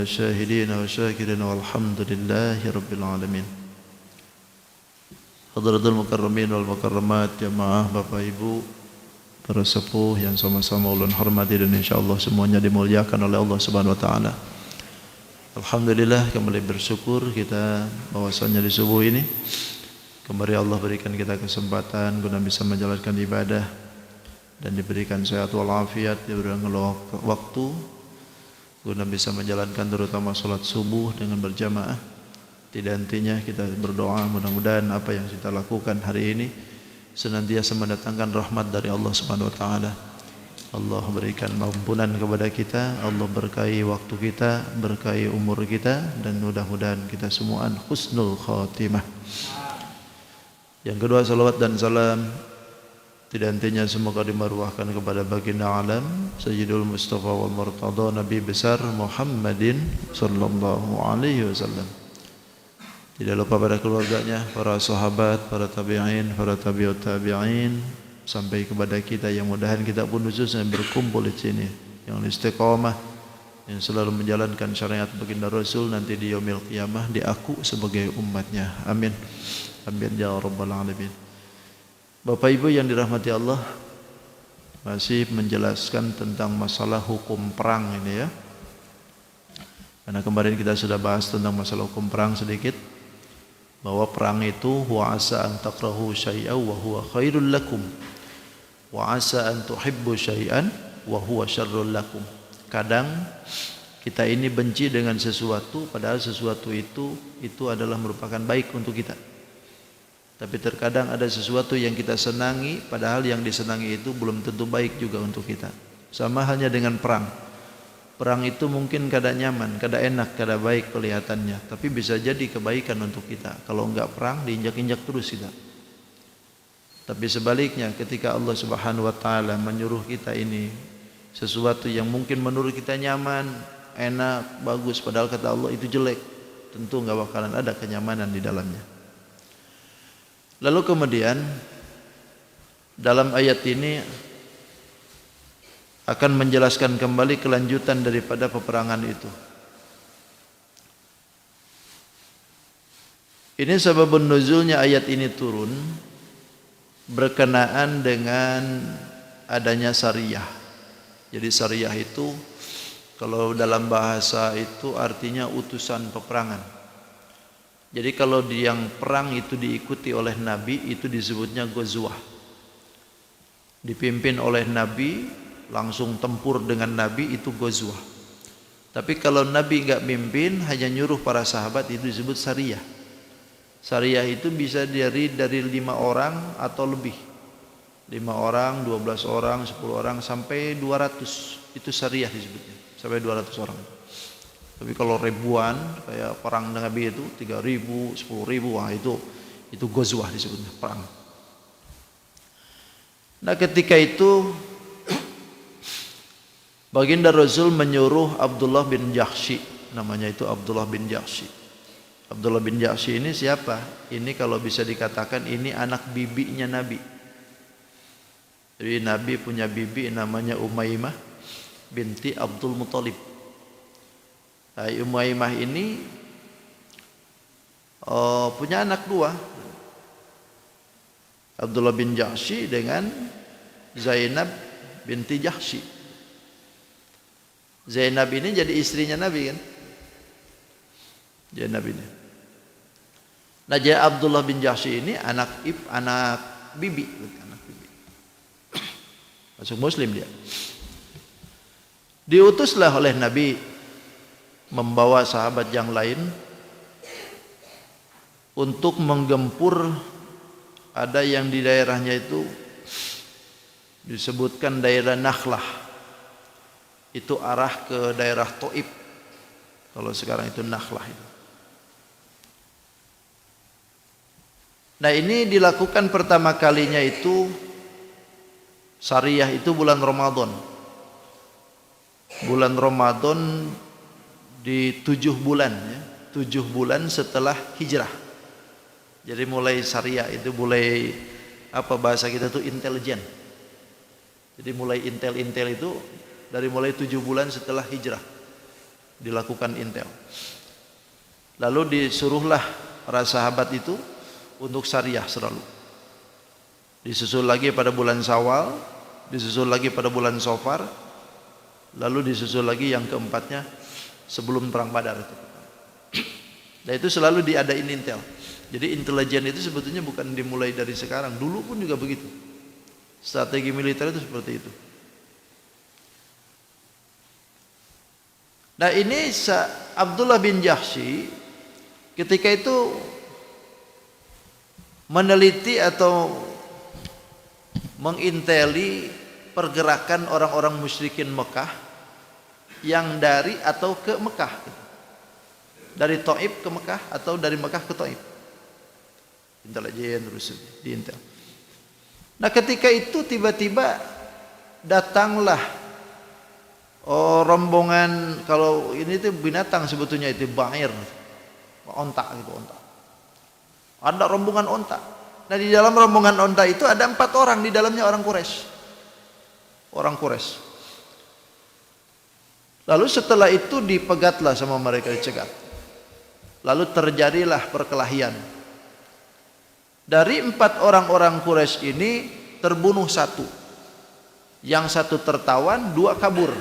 syahidin wa syakirin walhamdulillahi rabbil alamin. Hadratul mukarramin wal mukarramat, jamaah Bapak Ibu, para sepuh yang sama-sama ulun hormati dan insyaallah semuanya dimuliakan oleh Allah Subhanahu wa taala. Alhamdulillah, kembali bersyukur kita bahwasanya di subuh ini kembali Allah berikan kita kesempatan guna bisa menjalankan ibadah dan diberikan sehat walafiat, diberikan waktu guna bisa menjalankan terutama sholat subuh dengan berjamaah. Tidak hentinya kita berdoa mudah-mudahan apa yang kita lakukan hari ini senantiasa mendatangkan rahmat dari Allah Subhanahu wa taala. Allah berikan ampunan kepada kita, Allah berkahi waktu kita, berkahi umur kita, dan mudah-mudahan kita semua husnul khatimah. Yang kedua, salawat dan salam tidak hentinya semoga dimaruahkan kepada baginda alam Sayyidul Mustafa wal Murtada, Nabi besar Muhammadin sallallahu alaihi wasallam. Tidak lupa pada keluarganya, para sahabat, para tabi'in, para tabi'ut tabi'in, sampai kepada kita yang mudahan kita pun khususnya berkumpul di sini yang istiqamah, yang selalu menjalankan syariat baginda Rasul, nanti di yaumil qiyamah diaku sebagai umatnya. Amin. Amin ya rabbal alamin. Bapak Ibu yang dirahmati Allah, masih menjelaskan tentang masalah hukum perang ini ya. Karena kemarin kita sudah bahas tentang masalah hukum perang sedikit, bahwa perang itu wa asa an takrahu syai'an wa huwa khairul lakum wa asa an tuhibbu syai'an wa huwa syarrul lakum. Kadang kita ini benci dengan sesuatu padahal sesuatu itu adalah merupakan baik untuk kita. Tapi terkadang ada sesuatu yang kita senangi padahal yang disenangi itu belum tentu baik juga untuk kita. Sama halnya dengan perang. Perang itu mungkin kada nyaman, kada enak, kada baik kelihatannya, tapi bisa jadi kebaikan untuk kita. Kalau enggak perang diinjak-injak terus kita. Tapi sebaliknya ketika Allah Subhanahu wa taala menyuruh kita ini sesuatu yang mungkin menurut kita nyaman, enak, bagus, padahal kata Allah itu jelek, tentu enggak bakalan ada kenyamanan di dalamnya. Lalu kemudian dalam ayat ini akan menjelaskan kembali kelanjutan daripada peperangan itu. Ini sebab nuzulnya ayat ini turun berkenaan dengan adanya syariah. Jadi syariah itu kalau dalam bahasa itu artinya utusan peperangan. Jadi kalau yang perang itu diikuti oleh Nabi itu disebutnya ghazwah. Dipimpin oleh Nabi, langsung tempur dengan Nabi itu ghazwah. Tapi kalau Nabi enggak mimpin, hanya nyuruh para sahabat, itu disebut sariyah. Sariyah itu bisa dari 5 orang atau lebih. 5 orang, 12 orang, 10 orang sampai 200. Itu sariyah disebutnya. Sampai 200 orang. Tapi kalau ribuan kayak perang Nabi itu 3.000, 10.000, wah itu ghazwah disebutnya, perang. Nah, ketika itu baginda Rasul menyuruh Abdullah bin Jahsy, namanya itu Abdullah bin Jahsy. Abdullah bin Jahsy ini siapa? Ini kalau bisa dikatakan ini anak bibinya Nabi. Jadi Nabi punya bibi namanya Umaymah binti Abdul Muthalib. Umaymah ini punya anak dua, Abdullah bin Jahsy dengan Zainab binti Jahsy. Zainab ini jadi istrinya Nabi kan? Zainab ini. Nah, jadi Abdullah bin Jahsy ini anak bibi. Masuk Muslim dia. Diutuslah oleh Nabi membawa sahabat yang lain untuk menggempur, ada yang di daerahnya itu disebutkan daerah Nakhlah, itu arah ke daerah Taif, kalau sekarang itu Nakhlah itu. Nah, ini dilakukan pertama kalinya itu Sariyah itu bulan Ramadan. Bulan Ramadan di 7 bulan ya, 7 bulan setelah hijrah. Jadi mulai Sariyah itu mulai apa bahasa kita tuh intelijen. Jadi mulai intel itu dari mulai 7 bulan setelah hijrah dilakukan intel. Lalu disuruhlah para sahabat itu untuk Sariyah selalu. Disusul lagi pada bulan Syawal, disusul lagi pada bulan Safar, lalu disusul lagi yang keempatnya sebelum perang Badar itu. Nah, itu selalu diadain intel. Jadi intelijen itu sebetulnya bukan dimulai dari sekarang, dulu pun juga begitu. Strategi militer itu seperti itu. Nah, ini Abdullah bin Jahsy ketika itu meneliti atau menginteli pergerakan orang-orang musyrikin Mekah yang dari atau ke Mekah, dari Taif ke Mekah atau dari Mekah ke Taif. Intelijen terus diintel. Nah, ketika itu tiba-tiba datanglah rombongan, kalau ini tuh binatang sebetulnya itu ba'ir, onta gitu, onta. Ada rombongan onta. Nah, di dalam rombongan onta itu ada 4 orang, di dalamnya orang Quraisy. Orang Quraisy. Lalu setelah itu dipegatlah sama mereka, dicegat. Lalu terjadilah perkelahian. Dari 4 orang-orang Quraisy ini terbunuh 1. Yang 1 tertawan, 2 kabur.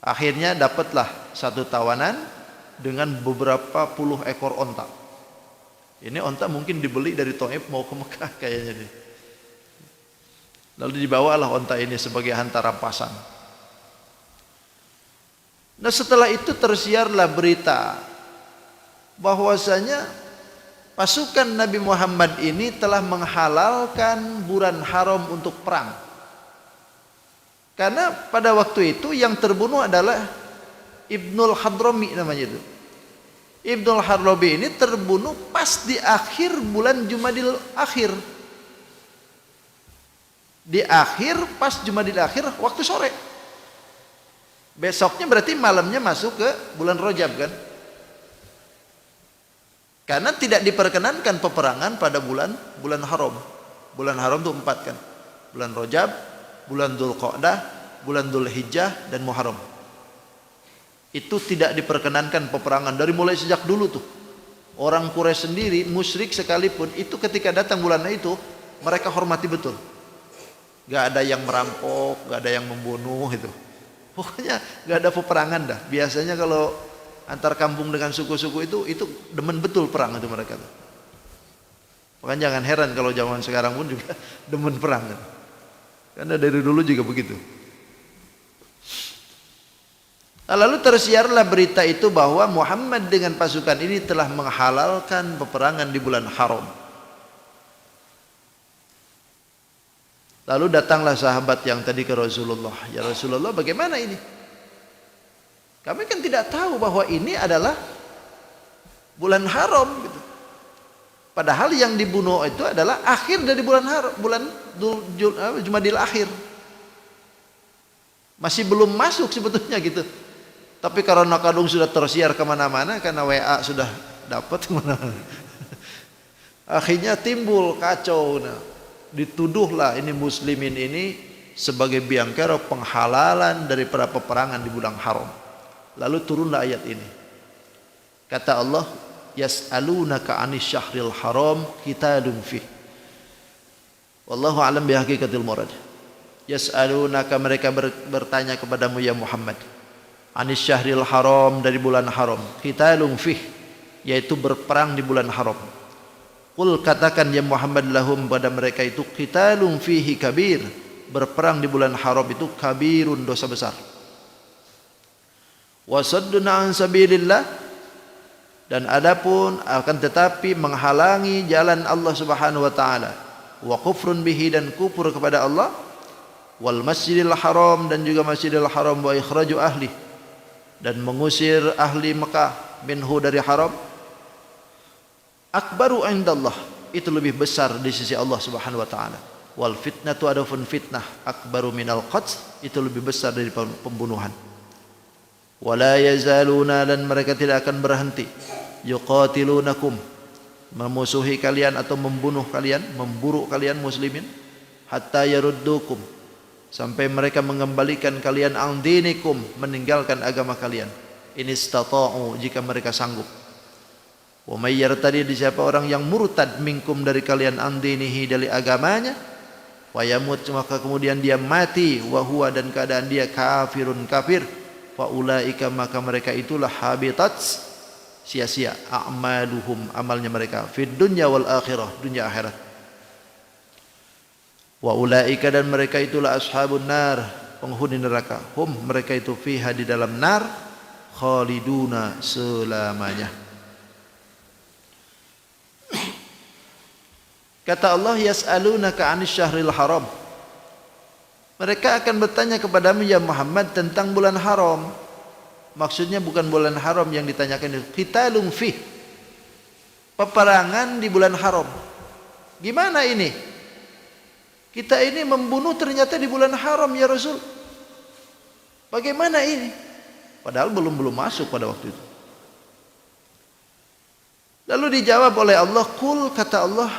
Akhirnya dapatlah 1 tawanan dengan beberapa puluh ekor onta. Ini onta mungkin dibeli dari Taif mau ke Mekah kayaknya deh. Lalu dibawalah onta ini sebagai hantaran rampasan. Nah, setelah itu tersiarlah berita bahwasanya pasukan Nabi Muhammad ini telah menghalalkan bulan haram untuk perang. Karena pada waktu itu yang terbunuh adalah Ibnul Hadrami namanya itu. Ibnul Hadrami ini terbunuh pas di akhir bulan Jumadil Akhir. Di akhir, pas Jumadil Akhir waktu sore. Besoknya berarti malamnya masuk ke bulan Rajab kan? Karena tidak diperkenankan peperangan pada bulan haram. Bulan haram itu 4 kan? Bulan Rajab, bulan Dzulqa'dah, bulan Dzulhijjah dan Muharram. Itu tidak diperkenankan peperangan dari mulai sejak dulu tuh. Orang Quraisy sendiri, musyrik sekalipun, itu ketika datang bulan itu mereka hormati betul. Gak ada yang merampok, gak ada yang membunuh itu. Pokoknya gak ada peperangan dah. Biasanya kalau antar kampung dengan suku-suku itu demen betul perang itu mereka tuh. Makanya jangan heran kalau zaman sekarang pun juga demen perang kan. Karena dari dulu juga begitu. Nah, lalu tersiarlah berita itu bahwa Muhammad dengan pasukan ini telah menghalalkan peperangan di bulan haram. Lalu datanglah sahabat yang tadi ke Rasulullah. Ya Rasulullah, bagaimana ini? Kami kan tidak tahu bahwa ini adalah bulan haram gitu. Padahal yang dibunuh itu adalah akhir dari bulan haram, bulan Jumadil Akhir. Masih belum masuk sebetulnya gitu. Tapi karena kadung sudah tersiar kemana-mana, karena WA sudah dapat kemana-mana. Akhirnya timbul kacau. Nah, dituduhlah ini muslimin ini sebagai biangkerok penghalalan daripada peperangan di bulan haram. Lalu turunlah ayat ini. Kata Allah, yas'alunaka 'anis syahril haram qitalun fih. Wallahu a'lam bihaqiqatil murad. Yas'alunaka, mereka bertanya kepadamu ya Muhammad, 'anis syahril haram, dari bulan haram, qitalun fih, yaitu berperang di bulan haram. Qul, katakan ya Muhammad lahum, pada mereka itu, qitalun fihi kabir, berperang di bulan haram itu kabirun, dosa besar. Wasaddun an sabilillah, dan adapun akan tetapi menghalangi jalan Allah Subhanahu wa taala, wa kufrun bihi, dan kufur kepada Allah, wal masjidil haram, dan juga masjidil haram, wa ikhraju ahli, dan mengusir ahli Mekah minhu, dari haram, akbaru indallah, itu lebih besar di sisi Allah Subhanahu wa taala. Wal fitnatu, adapun fitnah, akbaru minal qatl, itu lebih besar dari pembunuhan. Wala yazaluna, dan mereka tidak akan berhenti, yuqatilunakum, memusuhi kalian atau membunuh kalian, memburu kalian muslimin, hatta yaruddukum, sampai mereka mengembalikan kalian, an dinikum, meninggalkan agama kalian, in istata'u, jika mereka sanggup. Wa may yartadi, siapa orang yang murtad minkum, dari kalian, an dinihi, dari agamanya, wa yamut, maka kemudian dia mati, wa huwa, dan keadaan dia kafirun, kafir, fa ulaika, maka mereka itulah habitat, sia-sia, a'maluhum, amalnya mereka, fid dunya wal akhirah, dunia akhirat. Wa ulaika, dan mereka itulah ashabun nar, penghuni neraka, hum, mereka itu fiha, di dalam nar, khaliduna, selamanya. Kata Allah, yas'alunaka 'anis syahril haram, mereka akan bertanya kepadamu ya Muhammad tentang bulan haram. Maksudnya bukan bulan haram yang ditanyakan itu, qitalun fih, peperangan di bulan haram. Gimana ini? Kita ini membunuh ternyata di bulan haram ya Rasul. Bagaimana ini? Padahal belum masuk pada waktu itu. Lalu dijawab oleh Allah, qul, kata Allah,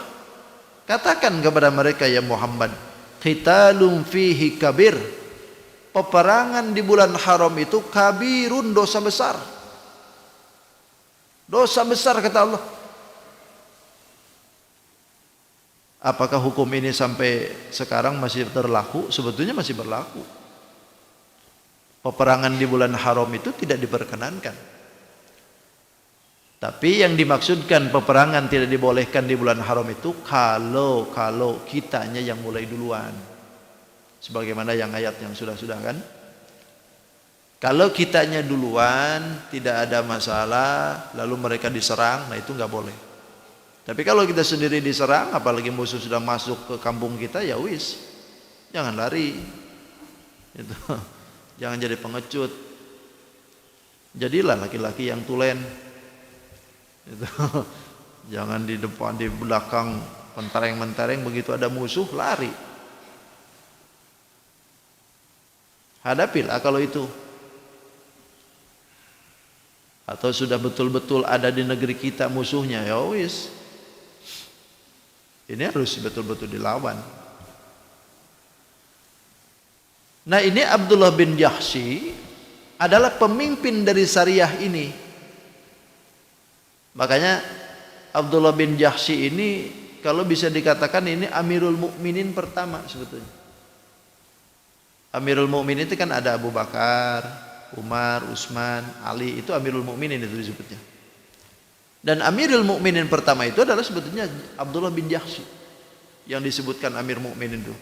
katakan kepada mereka ya Muhammad, qitalun fihi kabir, peperangan di bulan haram itu kabirun, dosa besar. Dosa besar, kata Allah. Apakah hukum ini sampai sekarang masih berlaku? Sebetulnya masih berlaku. Peperangan di bulan haram itu tidak diperkenankan. Tapi yang dimaksudkan peperangan tidak dibolehkan di bulan haram itu kalau kitanya yang mulai duluan. Sebagaimana yang ayat yang sudah kan. Kalau kitanya duluan tidak ada masalah, lalu mereka diserang, nah itu nggak boleh. Tapi kalau kita sendiri diserang, apalagi musuh sudah masuk ke kampung kita, ya wis, jangan lari. Itu. Jangan jadi pengecut. Jadilah laki-laki yang tulen. Itu. Jangan di depan, di belakang mentereng-mentereng, begitu ada musuh lari. Hadapilah kalau itu. Atau sudah betul-betul ada di negeri kita musuhnya, ya wis. Ini harus betul-betul dilawan. Nah, ini Abdullah bin Jahsy adalah pemimpin dari syariah ini. Makanya Abdullah bin Jahsy ini kalau bisa dikatakan ini Amirul Mukminin pertama sebetulnya. Amirul Mukminin itu kan ada Abu Bakar, Umar, Utsman, Ali, itu Amirul Mukminin itu disebutnya. Dan Amirul Mukminin pertama itu adalah sebetulnya Abdullah bin Jahsy yang disebutkan Amir Mukminin itu.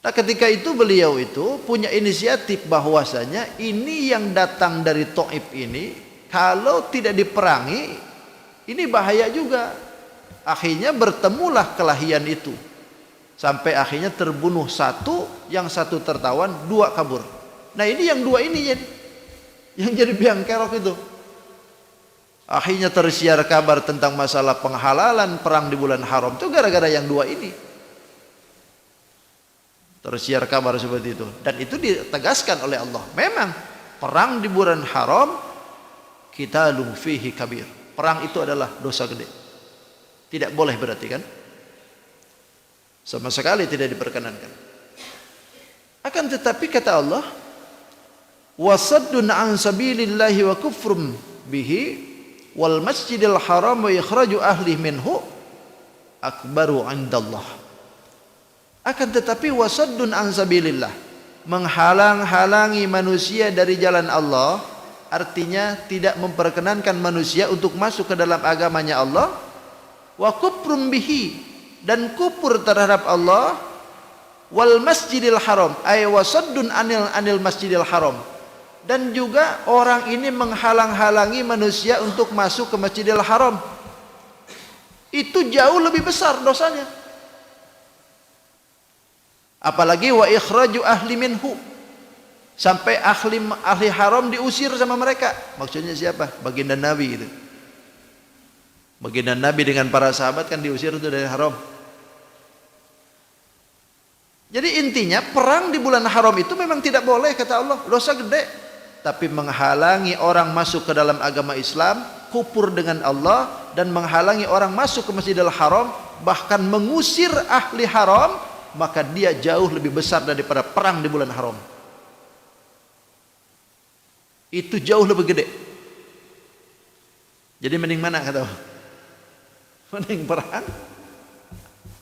Nah, ketika itu beliau itu punya inisiatif bahwasanya ini yang datang dari Taif ini kalau tidak diperangi ini bahaya juga. Akhirnya bertemulah kelahian itu. Sampai akhirnya terbunuh satu, yang satu tertawan, dua kabur. Nah, ini yang dua ini yang jadi biang kerok itu. Akhirnya tersiar kabar tentang masalah penghalalan perang di bulan haram itu gara-gara yang dua ini. Tersiar kabar seperti itu, dan itu ditegaskan oleh Allah. Memang perang di bulan haram qitalun fihi kabir. Perang itu adalah dosa gede. Tidak boleh berarti kan? Sama sekali tidak diperkenankan. Akan tetapi kata Allah, wasaddun an sabilillahi wa kufrum bihi wal masjidil haram wa ikhraju ahli minhu akbaru indallah. Akan tetapi wasaddun an sabilillah, menghalang-halangi manusia dari jalan Allah, artinya tidak memperkenankan manusia untuk masuk ke dalam agamanya Allah. Wa kufrum bihi, dan kufur terhadap Allah. Wal masjidil haram, ay wasaddun anil masjidil haram, dan juga orang ini menghalang-halangi manusia untuk masuk ke Masjidil Haram. Itu jauh lebih besar dosanya. Apalagi wa ikhraju ahli minhu, sampai ahli haram diusir sama mereka. Maksudnya siapa? Baginda Nabi itu. Baginda Nabi dengan para sahabat kan diusir itu dari haram. Jadi intinya perang di bulan haram itu memang tidak boleh kata Allah, dosa gede. Tapi menghalangi orang masuk ke dalam agama Islam, kufur dengan Allah, dan menghalangi orang masuk ke Masjidil Haram, bahkan mengusir ahli haram, maka dia jauh lebih besar daripada perang di bulan haram. Itu jauh lebih gede. Jadi mending mana kata Allah? Mending perang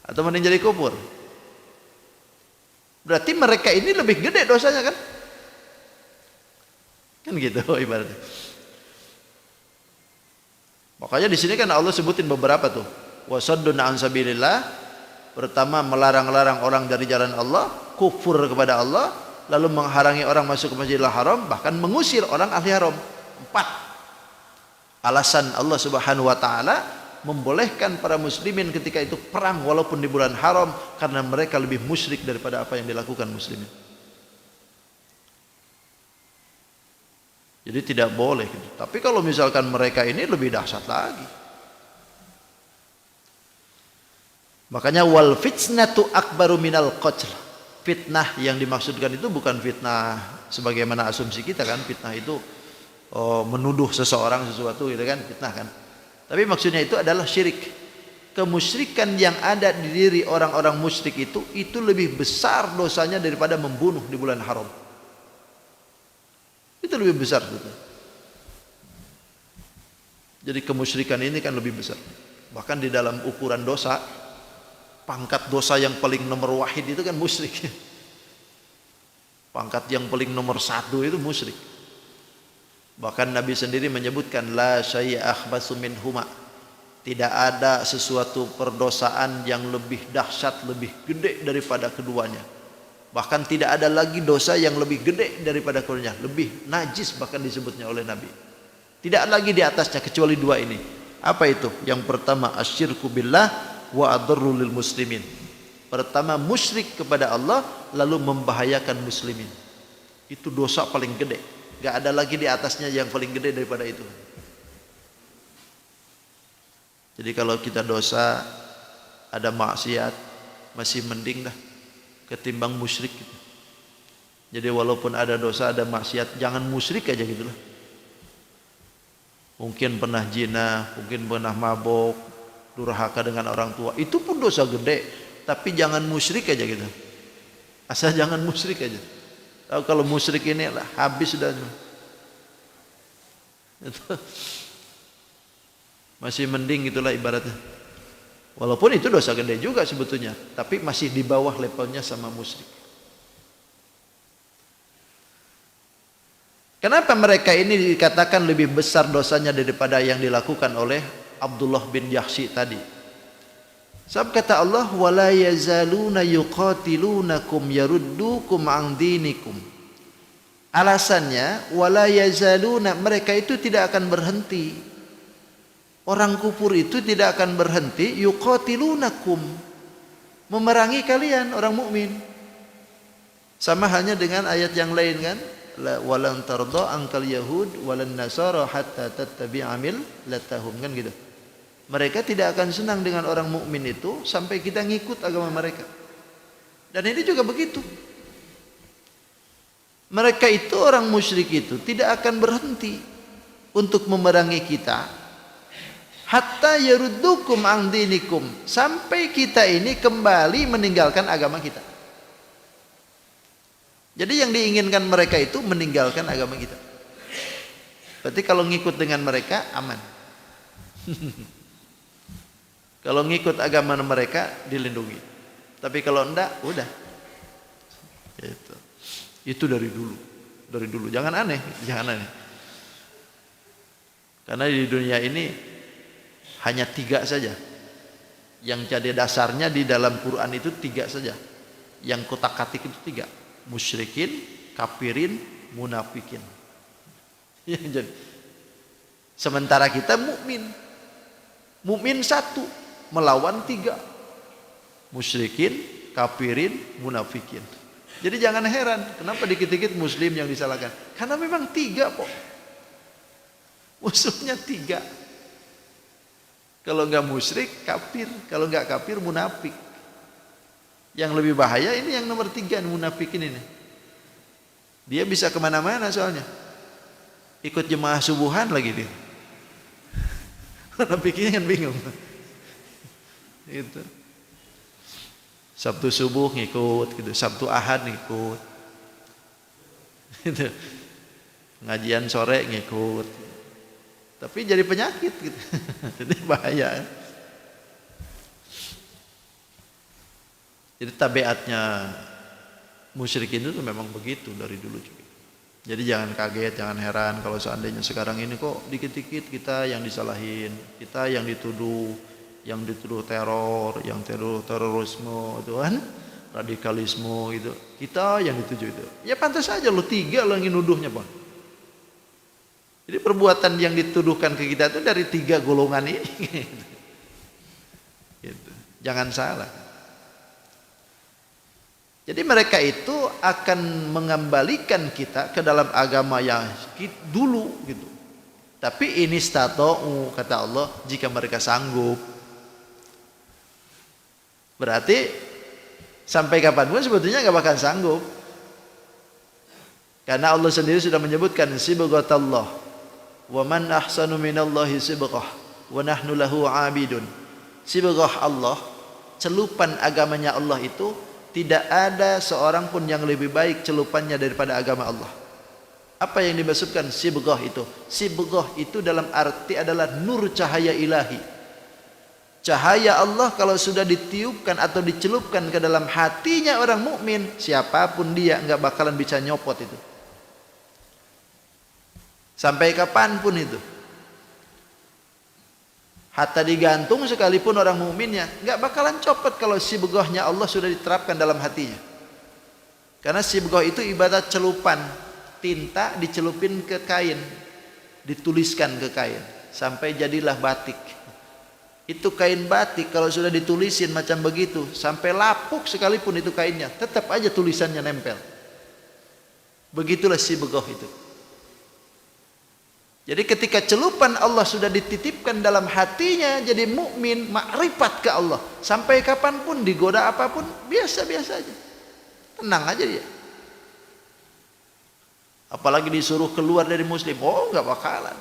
atau mending jadi kufur? Berarti mereka ini lebih gede dosanya kan? Kan gitu ibaratnya. Makanya di sini kan Allah sebutin beberapa tuh. Wasaddun an sabilillah, pertama melarang-larang orang dari jalan Allah, kufur kepada Allah, lalu menghalangi orang masuk ke Masjidil Haram, bahkan mengusir orang ahli haram. 4 alasan Allah Subhanahu wa taala membolehkan para muslimin ketika itu perang walaupun di bulan haram, karena mereka lebih musyrik daripada apa yang dilakukan muslimin. Jadi tidak boleh gitu. Tapi kalau misalkan mereka ini lebih dahsyat lagi. Makanya wal fitnatu akbaru minal qatl. Fitnah yang dimaksudkan itu bukan fitnah sebagaimana asumsi kita kan. Fitnah itu menuduh seseorang sesuatu gitu kan, fitnah kan. Tapi maksudnya itu adalah syirik. Kemusyrikan yang ada di diri orang-orang musyrik itu lebih besar dosanya daripada membunuh di bulan haram. Itu lebih besar. Jadi kemusyrikan ini kan lebih besar. Bahkan di dalam ukuran dosa, pangkat dosa yang paling nomor wahid itu kan musyrik. Pangkat yang paling nomor 1 itu musyrik. Bahkan Nabi sendiri menyebutkan la syai'a akhbasu minhuma. Tidak ada sesuatu perdosaan yang lebih dahsyat, lebih gede daripada keduanya. Bahkan tidak ada lagi dosa yang lebih gede daripada keduanya, lebih najis bahkan disebutnya oleh Nabi. Tidak lagi di atasnya kecuali 2 ini. Apa itu? Yang pertama asyirku billah wa adarru lil muslimin. Pertama musyrik kepada Allah lalu membahayakan muslimin. Itu dosa paling gede. Gak ada lagi di atasnya yang paling gede daripada itu. Jadi kalau kita dosa, ada maksiat, masih mending dah ketimbang musyrik gitu. Jadi walaupun ada dosa, ada maksiat, jangan musyrik aja gitu lah. Mungkin pernah zina, mungkin pernah mabok, durhaka dengan orang tua, itu pun dosa gede. Tapi jangan musyrik aja gitu. Asal jangan musyrik aja. Kalau musyrik ini lah habis sudah. Itu masih mending itulah ibaratnya. Walaupun itu dosa gede juga sebetulnya, tapi masih di bawah levelnya sama musyrik. Kenapa mereka ini dikatakan lebih besar dosanya daripada yang dilakukan oleh Abdullah bin Jahsy tadi? Sebab kata Allah, wala yazaluna yuqatilunakum yaruddukum an dinikum. Alasannya wala yazaluna, mereka itu tidak akan berhenti. Orang kufur itu tidak akan berhenti yuqatilunakum, memerangi kalian orang mukmin. Sama halnya dengan ayat yang lain kan, walan tarda ankal yahud walan nasara hatta tattabi'a millatahum, kan gitu. Mereka tidak akan senang dengan orang mukmin itu sampai kita ngikut agama mereka. Dan ini juga begitu. Mereka itu orang musyrik itu tidak akan berhenti untuk memerangi kita hatta yaruddukum an dinikum, sampai kita ini kembali meninggalkan agama kita. Jadi yang diinginkan mereka itu meninggalkan agama kita. Berarti kalau ngikut dengan mereka aman. Kalau ngikut agama mereka dilindungi. Tapi kalau enggak, udah. Itu dari dulu. Dari dulu. Jangan aneh, jangan aneh. Karena di dunia ini hanya 3 saja. Yang jadi dasarnya di dalam Quran itu 3 saja. Yang kotak-katik itu 3. Musyrikin, kafirin, munafikin. Jadi, sementara kita mukmin. Mukmin 1 melawan 3. Musyrikin, kafirin, munafikin. Jadi jangan heran kenapa dikit-dikit muslim yang disalahkan. Karena memang 3 kok. Musuhnya 3. Kalau enggak musyrik, kafir. Kalau enggak kafir, munafik. Yang lebih bahaya ini yang nomor 3, munafikin ini. Dia bisa kemana-mana soalnya. Ikut jemaah subuhan lagi dia. Munafikinnya kan bingung. Itu. Sabtu subuh ngikut, gitu. Sabtu ahad ngikut. Gitu. Pengajian sore ngikut. Tapi jadi penyakit gitu. Jadi bahaya. Jadi tabiatnya musyrikin itu memang begitu dari dulu juga. Jadi jangan kaget, jangan heran kalau seandainya sekarang ini kok dikit-dikit kita yang disalahin, kita yang dituduh teror, yang terorisme itu kan, radikalisme itu, kita yang dituju itu. Ya pantas saja lo 3 lagi nuduhnya, Bang. Jadi perbuatan yang dituduhkan ke kita itu dari 3 golongan ini. Gitu. Jangan salah. Jadi mereka itu akan mengembalikan kita ke dalam agama yang dulu gitu. Tapi ini stata'u, kata Allah, jika mereka sanggup. Berarti sampai kapanpun sebetulnya nggak bakal sanggup. Karena Allah sendiri sudah menyebutkan sibghatallah. Wa man ahsanu minallahi sibghah wa nahnu lahu 'abidun. Sibghah Allah, celupan agamanya Allah itu tidak ada seorang pun yang lebih baik celupannya daripada agama Allah. Apa yang dimaksudkan sibghah itu? Sibghah itu dalam arti adalah nur cahaya ilahi. Cahaya Allah kalau sudah ditiupkan atau dicelupkan ke dalam hatinya orang mukmin, siapapun dia nggak bakalan bisa nyopot itu. Sampai kapanpun itu. Hatta digantung sekalipun orang mukminnya nggak bakalan copot kalau sibghahnya Allah sudah diterapkan dalam hatinya. Karena sibghah itu ibarat celupan tinta dicelupin ke kain, dituliskan ke kain sampai jadilah batik. Itu kain batik kalau sudah ditulisin macam begitu sampai lapuk sekalipun itu kainnya, tetap aja tulisannya nempel. Begitulah sibghah itu. Jadi ketika celupan Allah sudah dititipkan dalam hatinya, jadi mukmin, makrifat ke Allah, sampai kapanpun digoda apapun biasa-biasa aja, tenang aja dia. Apalagi disuruh keluar dari muslim, oh nggak bakalan.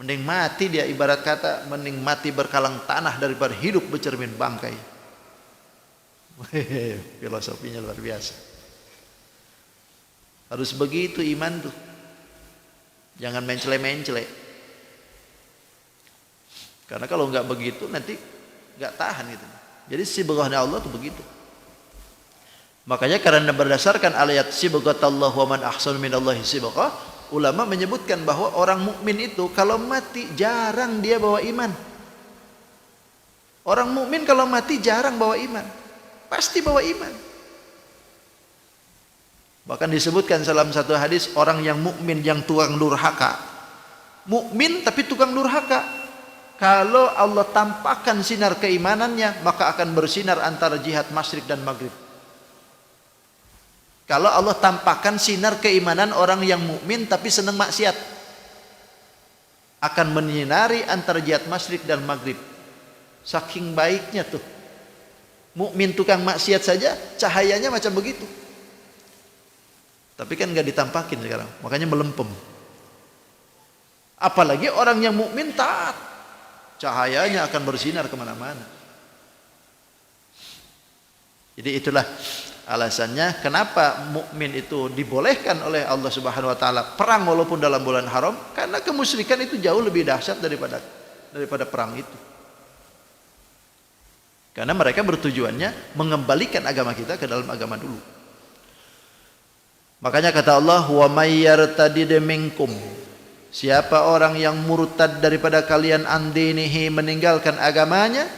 Mending mati dia, ibarat kata mending mati berkalang tanah daripada hidup bercermin bangkai. Filosofinya luar biasa. Harus begitu iman tuh. Jangan mencele-mencele. Karena kalau nggak begitu nanti nggak tahan gitu. Jadi sibghahnya Allah tuh begitu. Makanya karena berdasarkan ayat sibghatallah wa man ahsanu minallahi sibghah, ulama menyebutkan bahwa orang mukmin itu kalau mati jarang dia bawa iman. Orang mukmin kalau mati jarang bawa iman. Pasti bawa iman. Bahkan disebutkan dalam satu hadis, orang yang mukmin yang tukang durhaka. Mukmin tapi tukang durhaka. Kalau Allah tampakkan sinar keimanannya, maka akan bersinar antara jihad masyrik dan maghrib. Kalau Allah tampakkan sinar keimanan orang yang mukmin tapi senang maksiat, akan menyinari antara jihad masyrik dan maghrib. Saking baiknya tuh. Mukmin tukang maksiat saja cahayanya macam begitu. Tapi kan nggak ditampakin sekarang, makanya melempem. Apalagi orang yang mukmin taat, cahayanya akan bersinar kemana-mana. Jadi itulah alasannya kenapa mukmin itu dibolehkan oleh Allah Subhanahu wa taala perang walaupun dalam bulan haram, karena kemusyrikan itu jauh lebih dahsyat daripada perang itu. Karena mereka bertujuannya mengembalikan agama kita ke dalam agama dulu. Makanya kata Allah, wa may yartadid minkum, siapa orang yang murtad daripada kalian an dinihi, meninggalkan agamanya,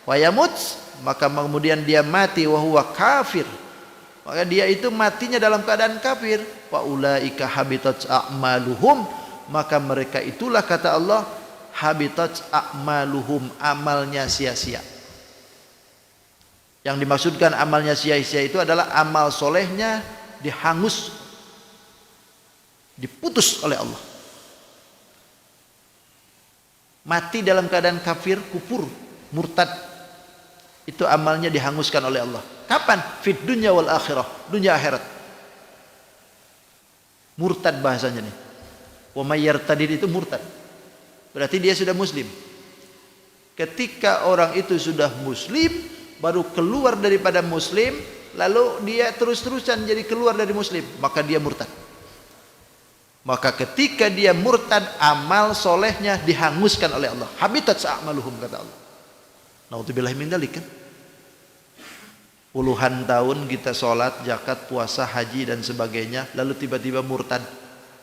wa yamut, maka kemudian dia mati wa huwa kafir, maka dia itu matinya dalam keadaan kafir, wa ulaika habitat a'maluhum, maka mereka itulah kata Allah habitat a'maluhum, amalnya sia-sia. Yang dimaksudkan amalnya sia-sia itu adalah amal solehnya dihangus, diputus oleh Allah. Mati dalam keadaan kafir, kufur, murtad, itu amalnya dihanguskan oleh Allah. Kapan? Fid dunya wal akhirah, dunia akhirat. Murtad bahasanya nih. Wa may yartadid itu murtad. Berarti dia sudah muslim. Ketika orang itu sudah muslim, baru keluar daripada muslim, lalu dia terus-terusan jadi keluar dari muslim, maka dia murtad. Maka ketika dia murtad, amal solehnya dihanguskan oleh Allah. Habitat sa'amaluhum, kata Allah. Naudzubillah min dzalik kan. Puluhan tahun kita sholat, zakat, puasa, haji dan sebagainya, lalu tiba-tiba murtad.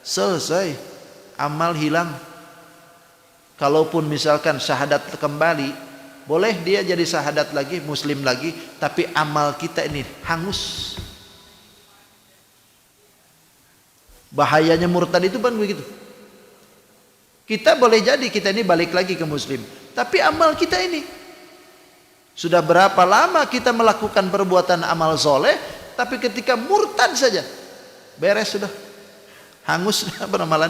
Selesai, amal hilang. Kalaupun misalkan syahadat kembali, boleh dia jadi syahadat lagi, muslim lagi, tapi amal kita ini hangus. Bahayanya murtad itu kan begitu. Kita boleh jadi kita ini balik lagi ke muslim, tapi amal kita ini sudah berapa lama kita melakukan perbuatan amal soleh, tapi ketika murtad saja beres, sudah hangus beramalan.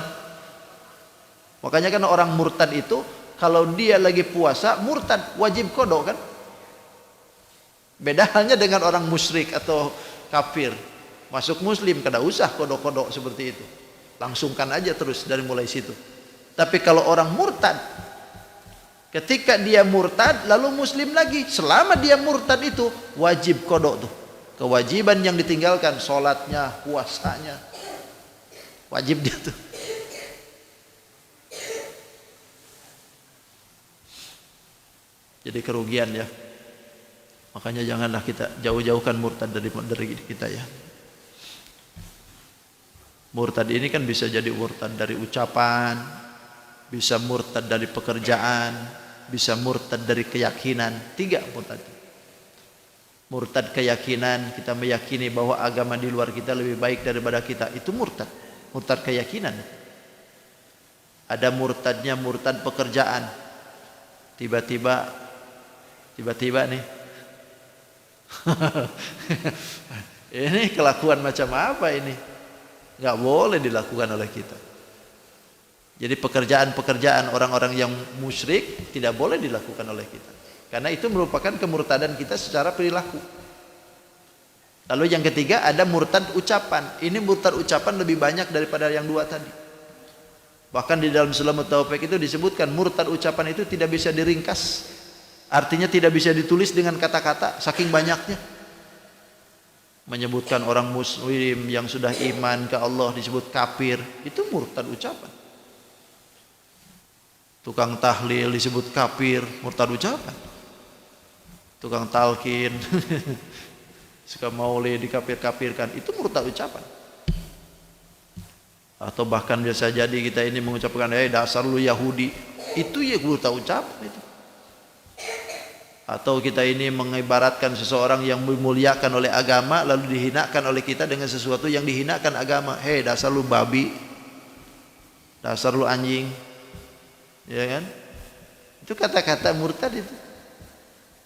Makanya kan orang murtad itu kalau dia lagi puasa murtad, wajib qada kan. Beda halnya dengan orang musyrik atau kafir. Masuk muslim kada usah qada-qada seperti itu. Langsungkan aja terus dari mulai situ. Tapi kalau orang murtad, ketika dia murtad lalu muslim lagi, selama dia murtad itu wajib qada tuh. Kewajiban yang ditinggalkan, salatnya, puasanya, wajib dia tuh. Jadi kerugian ya. Makanya janganlah kita jauh-jauhkan murtad dari kita ya. Murtad ini kan bisa jadi murtad dari ucapan, bisa murtad dari pekerjaan, bisa murtad dari keyakinan. 3 murtad. Murtad keyakinan, kita meyakini bahwa agama di luar kita lebih baik daripada kita, itu murtad. Murtad keyakinan. Ada murtadnya murtad pekerjaan. Tiba-tiba nih ini kelakuan macam apa ini, nggak boleh dilakukan oleh kita. Jadi pekerjaan-pekerjaan orang-orang yang musyrik tidak boleh dilakukan oleh kita, karena itu merupakan kemurtadan kita secara perilaku. Lalu yang ketiga ada murtad ucapan. Ini murtad ucapan lebih banyak daripada yang 2 tadi. Bahkan di dalam Sulamut Taufik itu disebutkan murtad ucapan itu tidak bisa diringkas. Artinya tidak bisa ditulis dengan kata-kata, saking banyaknya. Menyebutkan orang muslim yang sudah iman ke Allah disebut kafir, itu murtad ucapan. Tukang tahlil disebut kafir, murtad ucapan. Tukang talqin suka maulid dikafir-kafirkan, itu murtad ucapan. Atau bahkan biasa jadi kita ini mengucapkan dasar lu Yahudi, itu ya murtad ucapan itu. Atau kita ini mengibaratkan seseorang yang dimuliakan oleh agama lalu dihinakan oleh kita dengan sesuatu yang dihinakan agama. Dasar lu babi, dasar lu anjing, ya kan? Itu kata-kata murtad itu,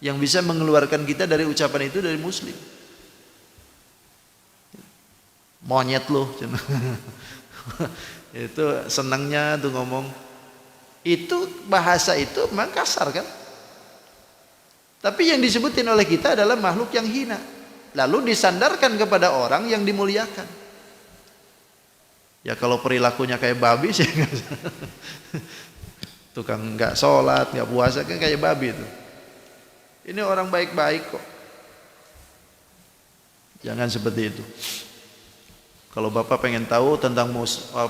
yang bisa mengeluarkan kita dari ucapan itu dari muslim. Monyet lu, itu senangnya tuh ngomong. Itu bahasa itu memang kasar kan? Tapi yang disebutin oleh kita adalah makhluk yang hina, lalu disandarkan kepada orang yang dimuliakan. Ya kalau perilakunya kayak babi sih Tukang nggak sholat, nggak puasa kan kayak babi itu. Ini orang baik-baik kok. Jangan seperti itu. Kalau Bapak pengen tahu tentang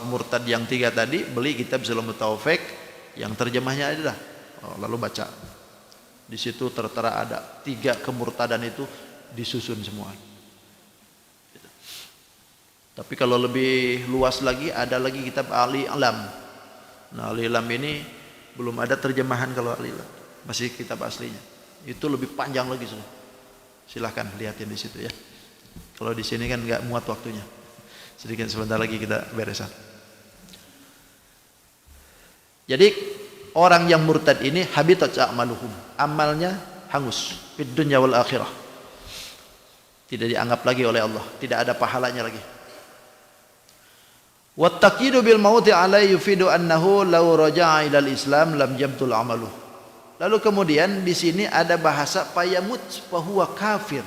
murtad yang 3 tadi, beli kitab Zalamut Taufik yang terjemahnya ada. Lalu baca. Di situ tertera ada 3 kemurtadan itu disusun semua. Tapi kalau lebih luas lagi ada lagi kitab Ali Alam. Nah, Ali Alam ini belum ada terjemahan kalau Ali Alam. Masih kitab aslinya. Itu lebih panjang lagi sudah. Silahkan lihatin di situ ya. Kalau di sini kan nggak muat waktunya. Sedikit sebentar lagi kita beresan. Jadi orang yang murtad ini habitat a'maluhum, amalnya hangus fid dunya wal akhirah. Tidak dianggap lagi oleh Allah, tidak ada pahalanya lagi. Wattaqidu bil mauti alai yufidu annahu law raja'a ila al-islam lam yabtul amaluh. Lalu kemudian di sini ada bahasa payamut fa huwa kafir.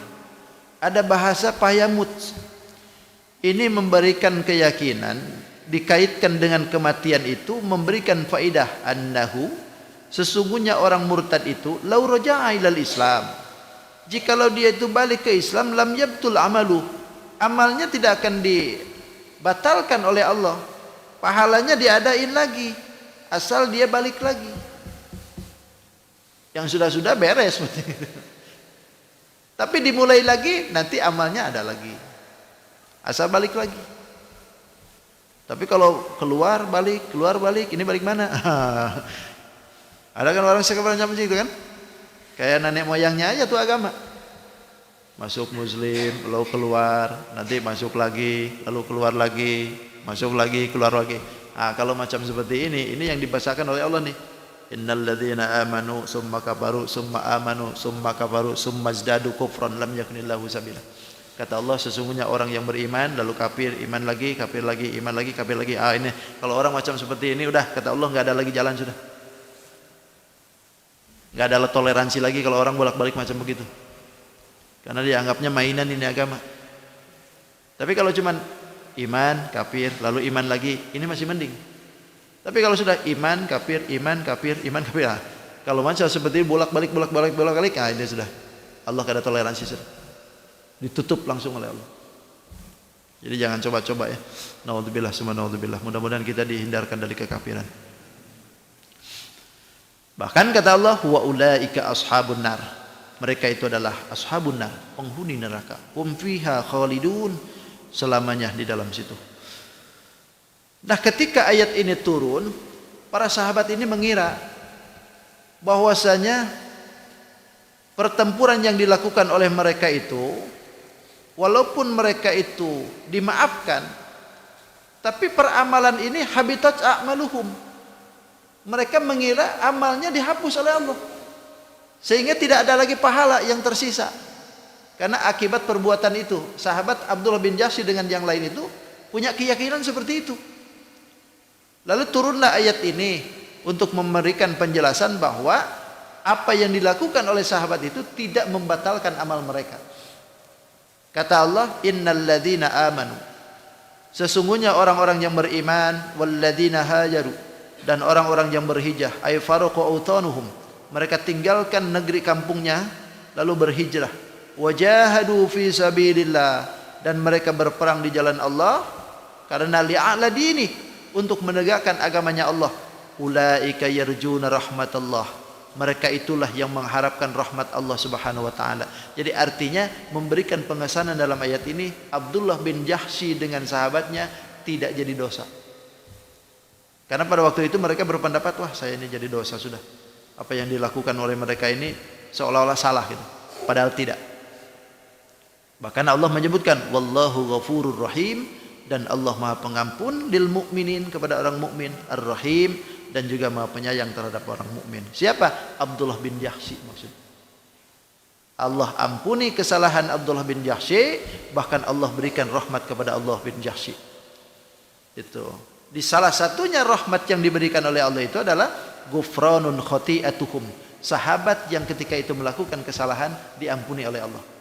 Ada bahasa payamut. Ini memberikan keyakinan, dikaitkan dengan kematian itu, memberikan faidah annahu, sesungguhnya orang murtad itu law raja'a ilal Islam, jikalau dia itu balik ke Islam, lam yabtul amalu, amalnya tidak akan dibatalkan oleh Allah, pahalanya diadain lagi asal dia balik lagi. Yang sudah-sudah beres. Tapi dimulai lagi, nanti amalnya ada lagi asal balik lagi. Tapi kalau keluar balik, ini balik mana? Ada kan orang sekarang macam itu kan? Kayak nenek moyangnya aja tuh agama. Masuk muslim, lalu keluar, nanti masuk lagi, lalu keluar lagi, masuk lagi, keluar lagi. Kalau macam seperti ini yang dibahasakan oleh Allah nih. Innal ladzina amanu summa kafaru summa amanu summa kafaru summa zdadu kufran lam yakunillahu sabila. Kata Allah, sesungguhnya orang yang beriman lalu kafir, iman lagi, kafir lagi, iman lagi, kafir lagi. Ini kalau orang macam seperti ini udah, kata Allah, nggak ada lagi jalan sudah. Nggak ada toleransi lagi kalau orang bolak-balik macam begitu. Karena dianggapnya mainan ini agama. Tapi kalau cuman iman, kafir, lalu iman lagi, ini masih mending. Tapi kalau sudah iman, kafir, iman, kafir, iman, kafir. Kalau macam seperti ini bolak-balik, ini sudah. Allah nggak ada toleransi sudah. Ditutup langsung oleh Allah. Jadi jangan coba-coba ya. Naudzubillah, summa naudzubillah. Mudah-mudahan kita dihindarkan dari kekafiran. Bahkan kata Allah, wa ulaika ashabun nar. Mereka itu adalah ashabun nar, penghuni neraka. Hum fiha khalidun, selamanya di dalam situ. Nah, ketika ayat ini turun, para sahabat ini mengira bahwasanya pertempuran yang dilakukan oleh mereka itu, walaupun mereka itu dimaafkan, tapi peramalan ini habitat a'maluhum. Mereka mengira amalnya dihapus oleh Allah, sehingga tidak ada lagi pahala yang tersisa. Karena akibat perbuatan itu, sahabat Abdullah bin Jahsy dengan yang lain itu punya keyakinan seperti itu. Lalu turunlah ayat ini untuk memberikan penjelasan bahwa apa yang dilakukan oleh sahabat itu tidak membatalkan amal mereka. Kata Allah, innal ladzina amanu, sesungguhnya orang-orang yang beriman, walladzina hajaru, dan orang-orang yang berhijrah, ay faraqu autanuhum, mereka tinggalkan negeri kampungnya lalu berhijrah, wajahadu fi sabilillah, dan mereka berperang di jalan Allah karena li'ala dini, untuk menegakkan agamanya Allah. Ulaika yarjuna rahmatallah, mereka itulah yang mengharapkan rahmat Allah Subhanahu wa taala. Jadi artinya memberikan pengesanan dalam ayat ini, Abdullah bin Jahsy dengan sahabatnya tidak jadi dosa. Karena pada waktu itu mereka berpendapat, wah saya ini jadi dosa sudah. Apa yang dilakukan oleh mereka ini seolah-olah salah gitu. Padahal tidak. Bahkan Allah menyebutkan wallahu ghafurur rahim, dan Allah Maha Pengampun lil mukminin, kepada orang mukmin, ar-rahim, dan juga Maha Penyayang terhadap orang mukmin. Siapa? Abdullah bin Jahsy maksud. Allah ampuni kesalahan Abdullah bin Jahsy, bahkan Allah berikan rahmat kepada Abdullah bin Jahsy. Itu. Di salah satunya rahmat yang diberikan oleh Allah itu adalah ghufranun khati'atuhum. Sahabat yang ketika itu melakukan kesalahan diampuni oleh Allah.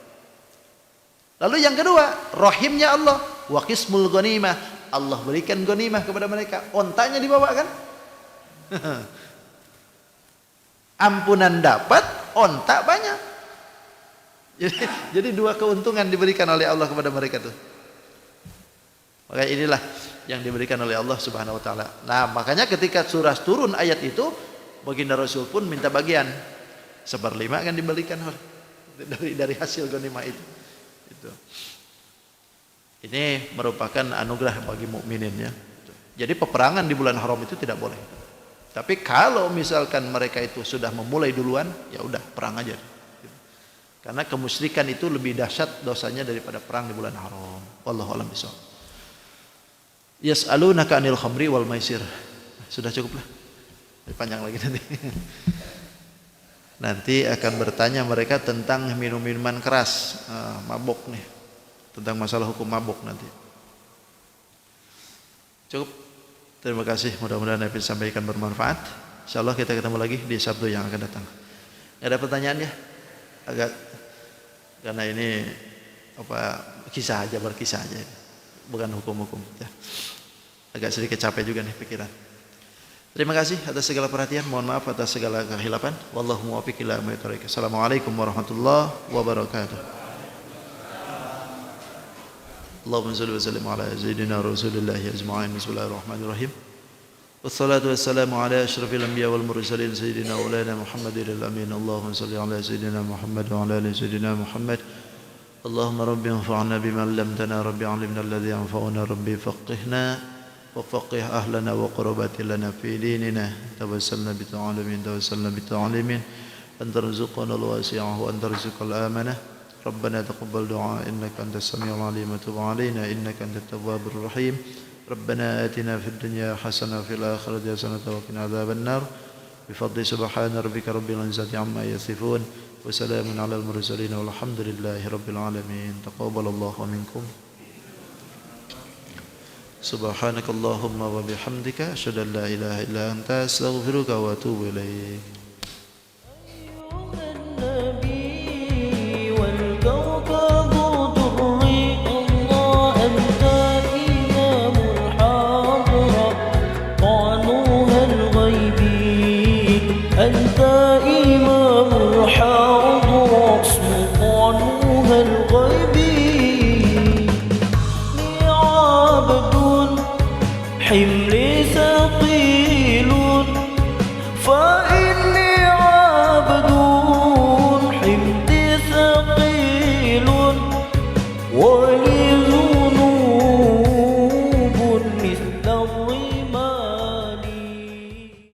Lalu yang kedua, rahimnya Allah, wa qismul ghanimah. Allah berikan ghanimah kepada mereka. Ontanya dibawa kan? Ampunan dapat, onta banyak. Jadi dua keuntungan diberikan oleh Allah kepada mereka tuh. Makanya inilah yang diberikan oleh Allah Subhanahu wa taala. Nah, makanya ketika surah turun ayat itu, baginda Rasul pun minta bagian 1/5 akan diberikan dari hasil ghanimah itu. Itu. Ini merupakan anugerah bagi mukminin ya. Jadi peperangan di bulan haram itu tidak boleh. Tapi kalau misalkan mereka itu sudah memulai duluan, ya udah perang aja. Karena kemusyrikan itu lebih dahsyat dosanya daripada perang di bulan haram. Wallahu a'lam bishawab. Yas'alunaka 'anil khamri wal maisir. Sudah cukup lah. Panjang lagi nanti. Nanti akan bertanya mereka tentang minum-minuman keras, mabok nih. Tentang masalah hukum mabok nanti. Cukup. Terima kasih. Mudah-mudahan yang bisa sampaikan bermanfaat. Insyaallah kita ketemu lagi di Sabtu yang akan datang. Ada pertanyaan ya? Agak karena ini kisah aja, berkisah aja. Bukan hukum-hukum ya. Agak sedikit capek juga nih pikiran. Terima kasih atas segala perhatian. Mohon maaf atas segala kehilafan. Wallahu muwaffiq ila aqwamit thoriq. Assalamualaikum warahmatullahi wabarakatuh. Allahumma shalli wa sallim ala sayyidina Rasulillah ajma'in. Bismillahirrahmanirrahim. Wassalatu wassalamu ala asyrafil anbiya wal mursalin sayyidina wa lana Muhammadin al-amin. Allahumma shalli ala sayyidina Muhammad wa ala ali sayyidina Muhammad. Allahumma rabbi anfa'na bima 'allamtana rabbi 'allimna alladhi yanfa'una rabbi faqihna wa faqih ahlana wa qurabati lana fi dinina. Tawassalna bi ta'alimin tawassalna bi ta'alimin antarzuqana al-wasi'ah wa antarzuqal amanah. ربنا تقبل دعاء إنك أنت السميع العليم وتب علينا إنك أنت التواب الرحيم ربنا آتنا في الدنيا حسنة وفي الآخرة حسنة وقنا عذاب النار بفضل سبحان ربك رب العزة عما يصفون وسلام على المرسلين والحمد لله رب العالمين تقبل الله منكم سبحانك اللهم وبحمدك أشهد أن لا إله إلا أنت أستغفرك وأتوب إليك. أنت إمام الحاضر سلطانها الغيبي لي عبد حمى